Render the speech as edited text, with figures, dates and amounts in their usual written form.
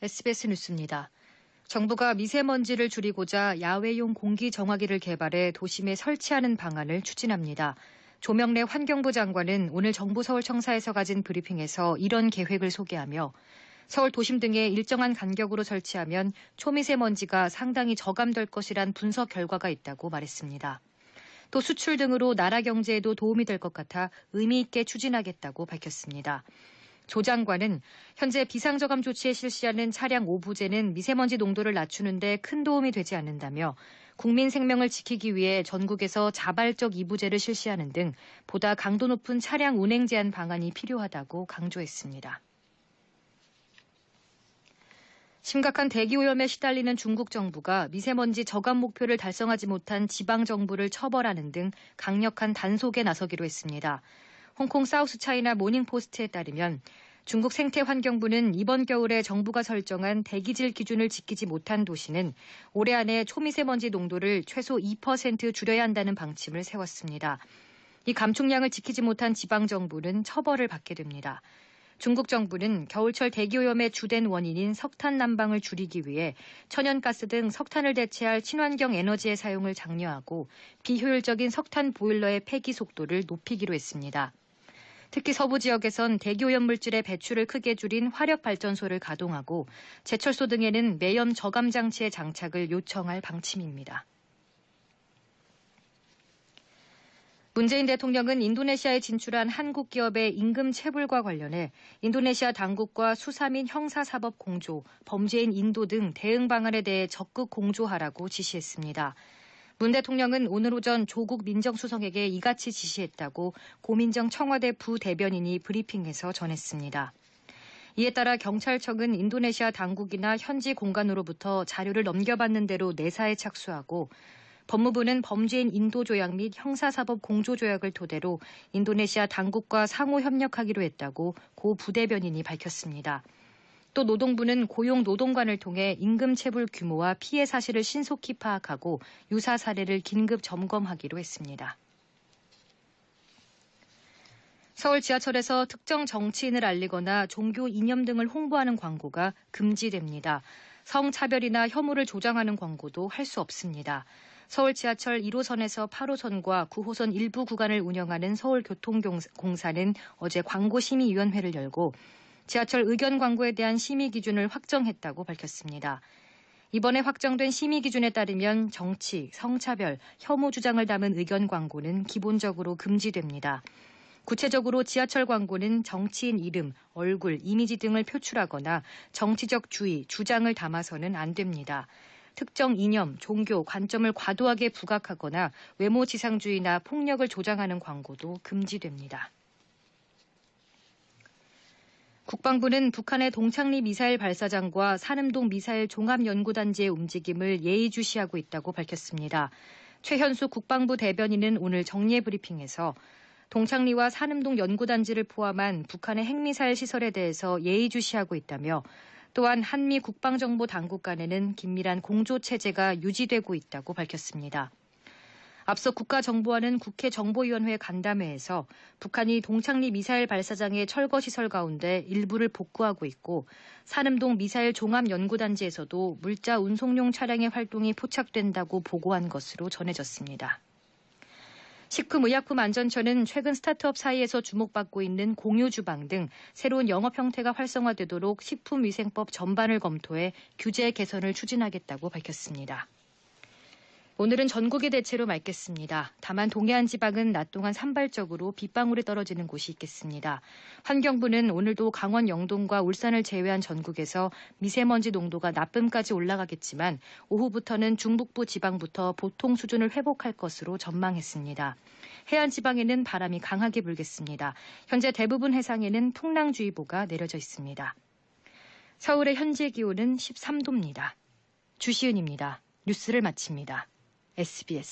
SBS 뉴스입니다. 정부가 미세먼지를 줄이고자 야외용 공기 정화기를 개발해 도심에 설치하는 방안을 추진합니다. 조명래 환경부 장관은 오늘 정부 서울청사에서 가진 브리핑에서 이런 계획을 소개하며 서울 도심 등에 일정한 간격으로 설치하면 초미세먼지가 상당히 저감될 것이란 분석 결과가 있다고 말했습니다. 또 수출 등으로 나라 경제에도 도움이 될 것 같아 의미 있게 추진하겠다고 밝혔습니다. 조 장관은 현재 비상저감 조치에 실시하는 차량 오부제는 미세먼지 농도를 낮추는 데 큰 도움이 되지 않는다며 국민 생명을 지키기 위해 전국에서 자발적 이부제를 실시하는 등 보다 강도 높은 차량 운행 제한 방안이 필요하다고 강조했습니다. 심각한 대기오염에 시달리는 중국 정부가 미세먼지 저감 목표를 달성하지 못한 지방정부를 처벌하는 등 강력한 단속에 나서기로 했습니다. 홍콩 사우스차이나 모닝포스트에 따르면 중국 생태환경부는 이번 겨울에 정부가 설정한 대기질 기준을 지키지 못한 도시는 올해 안에 초미세먼지 농도를 최소 2% 줄여야 한다는 방침을 세웠습니다. 이 감축량을 지키지 못한 지방정부는 처벌을 받게 됩니다. 중국 정부는 겨울철 대기오염의 주된 원인인 석탄 난방을 줄이기 위해 천연가스 등 석탄을 대체할 친환경 에너지의 사용을 장려하고 비효율적인 석탄 보일러의 폐기 속도를 높이기로 했습니다. 특히 서부 지역에선 대기오염 물질의 배출을 크게 줄인 화력발전소를 가동하고 제철소 등에는 매연 저감 장치의 장착을 요청할 방침입니다. 문재인 대통령은 인도네시아에 진출한 한국 기업의 임금 체불과 관련해 인도네시아 당국과 수사 및 형사사법 공조, 범죄인 인도 등 대응 방안에 대해 적극 공조하라고 지시했습니다. 문 대통령은 오늘 오전 조국 민정수석에게 이같이 지시했다고 고민정 청와대 부대변인이 브리핑에서 전했습니다. 이에 따라 경찰청은 인도네시아 당국이나 현지 공간으로부터 자료를 넘겨받는 대로 내사에 착수하고 법무부는 범죄인 인도 조약 및 형사사법 공조 조약을 토대로 인도네시아 당국과 상호 협력하기로 했다고 고 부대변인이 밝혔습니다. 또 노동부는 고용 노동관을 통해 임금 체불 규모와 피해 사실을 신속히 파악하고 유사 사례를 긴급 점검하기로 했습니다. 서울 지하철에서 특정 정치인을 알리거나 종교 이념 등을 홍보하는 광고가 금지됩니다. 성차별이나 혐오를 조장하는 광고도 할 수 없습니다. 서울 지하철 1호선에서 8호선과 9호선 일부 구간을 운영하는 서울교통공사는 어제 광고심의위원회를 열고 지하철 의견 광고에 대한 심의 기준을 확정했다고 밝혔습니다. 이번에 확정된 심의 기준에 따르면 정치, 성차별, 혐오 주장을 담은 의견 광고는 기본적으로 금지됩니다. 구체적으로 지하철 광고는 정치인 이름, 얼굴, 이미지 등을 표출하거나 정치적 주의, 주장을 담아서는 안 됩니다. 특정 이념, 종교, 관점을 과도하게 부각하거나 외모지상주의나 폭력을 조장하는 광고도 금지됩니다. 국방부는 북한의 동창리 미사일 발사장과 산음동 미사일 종합연구단지의 움직임을 예의주시하고 있다고 밝혔습니다. 최현수 국방부 대변인은 오늘 정례 브리핑에서 동창리와 산음동 연구단지를 포함한 북한의 핵미사일 시설에 대해서 예의주시하고 있다며 또한 한미 국방정보 당국 간에는 긴밀한 공조체제가 유지되고 있다고 밝혔습니다. 앞서 국가정보원은 국회 정보위원회 간담회에서 북한이 동창리 미사일 발사장의 철거시설 가운데 일부를 복구하고 있고 산음동 미사일 종합연구단지에서도 물자 운송용 차량의 활동이 포착된다고 보고한 것으로 전해졌습니다. 식품의약품안전처는 최근 스타트업 사이에서 주목받고 있는 공유주방 등 새로운 영업 형태가 활성화되도록 식품위생법 전반을 검토해 규제 개선을 추진하겠다고 밝혔습니다. 오늘은 전국이 대체로 맑겠습니다. 다만 동해안 지방은 낮 동안 산발적으로 빗방울이 떨어지는 곳이 있겠습니다. 환경부는 오늘도 강원 영동과 울산을 제외한 전국에서 미세먼지 농도가 나쁨까지 올라가겠지만 오후부터는 중북부 지방부터 보통 수준을 회복할 것으로 전망했습니다. 해안 지방에는 바람이 강하게 불겠습니다. 현재 대부분 해상에는 풍랑주의보가 내려져 있습니다. 서울의 현재 기온은 13도입니다. 주시은입니다. 뉴스를 마칩니다. SBS